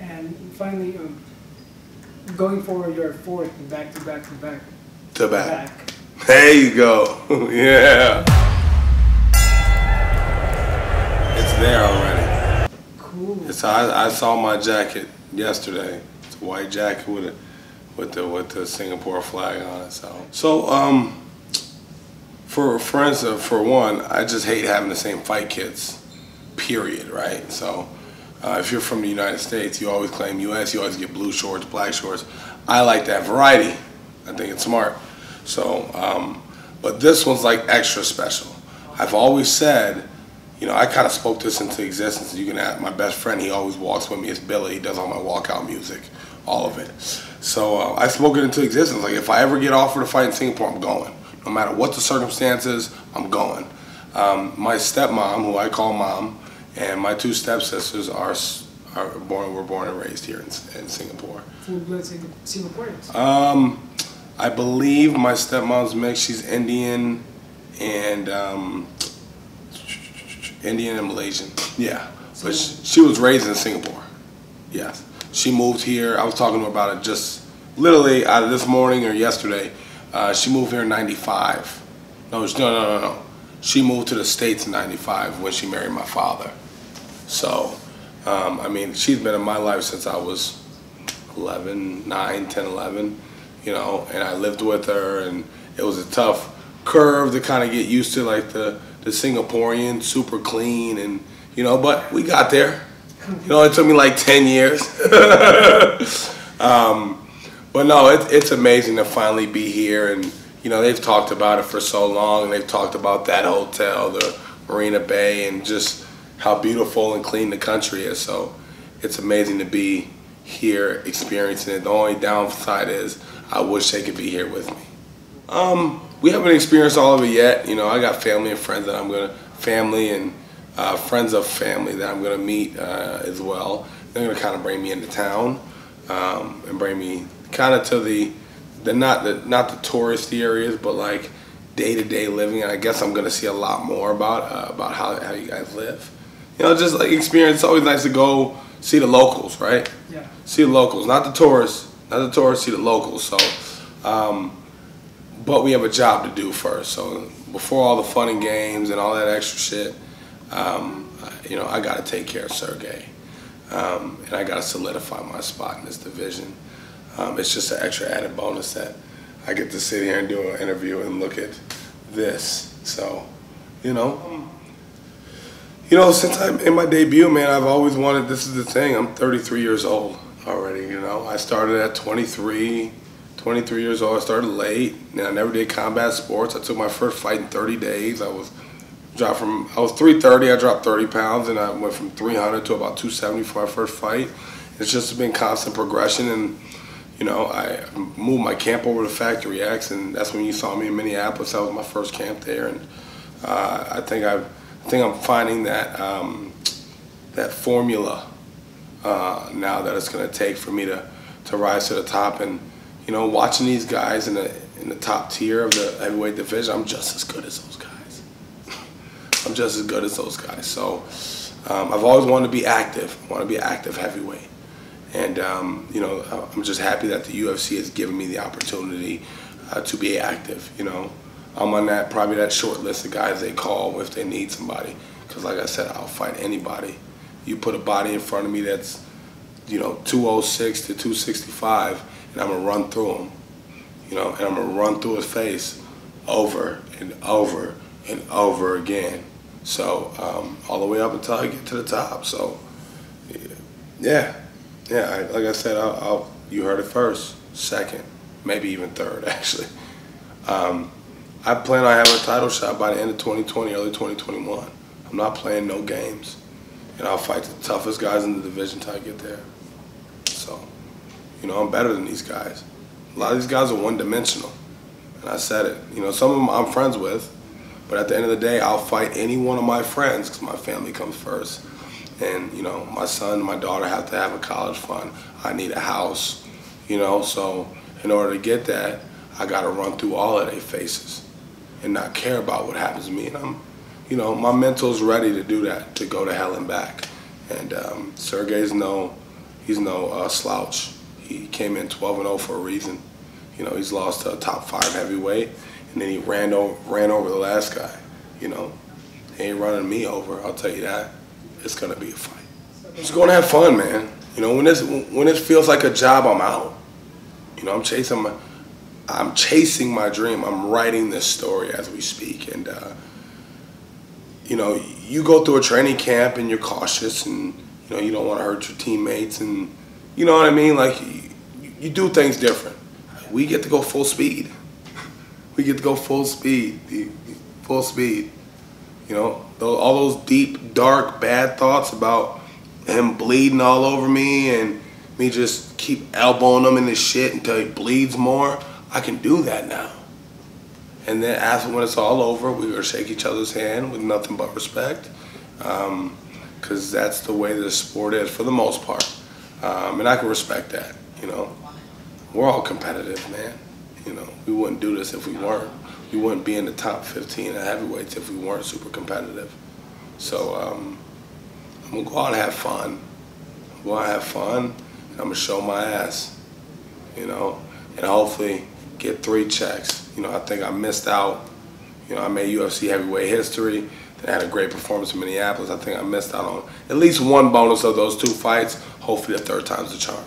And finally, going for your fourth back to back to back. To back. There you go. Yeah. It's there already. Cool. It's, I saw my jacket yesterday. It's a white jacket with the Singapore flag on it. So for instance, for one, I just hate having the same fight kits. Period. Right. So if you're from the United States, you always claim U.S. You always get blue shorts, black shorts. I like that variety. I think it's smart. So, but this one's like extra special. I've always said, you know, I kind of spoke this into existence. You can ask my best friend, he always walks with me, it's Billy. He does all my walkout music, all of it. So I spoke it into existence. Like if I ever get offered a fight in Singapore, I'm going. No matter what the circumstances, I'm going. My stepmom, who I call mom, and my two stepsisters were born and raised here in Singapore. Full-blood Singaporeans? I believe my stepmom's mixed. She's Indian and Malaysian. Yeah, but she was raised in Singapore. Yes, she moved here. I was talking to her about it just literally either this morning or yesterday. She moved here in '95. No. She moved to the States in '95 when she married my father. So, I mean, she's been in my life since I was 11, 9, 10, 11. You know, and I lived with her, and it was a tough curve to kind of get used to, like the Singaporean, super clean, and you know, but we got there. You know, it took me like 10 years. But no, it's amazing to finally be here, and you know, they've talked about it for so long, and they've talked about that hotel, the Marina Bay, and just how beautiful and clean the country is. So it's amazing to be here experiencing it. The only downside is I wish they could be here with me. We haven't experienced all of it yet. You know, I got family and friends that friends of family that I'm gonna meet as well. They're gonna kind of bring me into town and bring me kind of to the not the touristy areas, but like day-to-day living. And I guess I'm gonna see a lot more about how you guys live. You know, just like experience. It's always nice to go see the locals, right? Yeah. See the locals, not the tourists. Not the tourists, see the locals. So, but we have a job to do first. So before all the fun and games and all that extra shit, you know, I got to take care of Sergey, and I got to solidify my spot in this division. It's just an extra added bonus that I get to sit here and do an interview and look at this. So, you know, since I'm in my debut, man, I've always wanted. This is the thing. I'm 33 years old already. You know, I started at 23 years old. I started late, and I never did combat sports. I took my first fight in 30 days. I was 330. I dropped 30 pounds, and I went from 300 to about 270 for my first fight. It's just been constant progression, and you know, I moved my camp over to Factory X, and that's when you saw me in Minneapolis. That was my first camp there, and I think I'm finding that that formula now that it's going to take for me to rise to the top. And you know, watching these guys in the top tier of the heavyweight division, I'm just as good as those guys. I'm just as good as those guys. So I've always wanted to be active. I want to be an active heavyweight, and you know, I'm just happy that the UFC has given me the opportunity to be active. You know, I'm on probably that short list of guys they call if they need somebody, because like I said, I'll fight anybody. You put a body in front of me that's, you know, 206 to 265, and I'm gonna run through him, you know, and I'm gonna run through his face over and over and over again. So all the way up until I get to the top. So yeah, like I said, you heard it first, second, maybe even third, actually. I plan on having a title shot by the end of 2020, early 2021. I'm not playing no games. And I'll fight the toughest guys in the division till I get there. So, you know, I'm better than these guys. A lot of these guys are one-dimensional. And I said it. You know, some of them I'm friends with, but at the end of the day, I'll fight any one of my friends because my family comes first. And, you know, my son and my daughter have to have a college fund. I need a house, you know, so in order to get that, I got to run through all of their faces and not care about what happens to me. And you know, my mental's ready to do that, to go to hell and back. And Sergey's no he's no slouch. He came in 12-0 for a reason. You know, he's lost to a top 5 heavyweight, and then he ran over the last guy. You know, he ain't running me over. I'll tell you that. It's gonna be a fight. Just gonna have fun, man. You know, when this feels like a job, I'm out. You know, I'm chasing my dream. I'm writing this story as we speak, and you know, you go through a training camp and you're cautious, and you know, you don't want to hurt your teammates, and you know what I mean. Like you do things different. We get to go full speed. We get to go full speed. Full speed. You know, all those deep, dark, bad thoughts about him bleeding all over me and me just keep elbowing him in the shit until he bleeds more. I can do that now. And then when it's all over, we're gonna shake each other's hand with nothing but respect, because that's the way the sport is for the most part. And I can respect that. You know, we're all competitive, man. You know, we wouldn't do this if we weren't. We wouldn't be in the top 15 of heavyweights if we weren't super competitive. So I'm gonna go out and have fun. I'm gonna have fun, and I'm gonna show my ass, you know, and hopefully get 3 checks. You know, I think I missed out. You know, I made UFC heavyweight history. Then I had a great performance in Minneapolis. I think I missed out on at least 1 bonus of those 2 fights. Hopefully the 3rd time's the charm.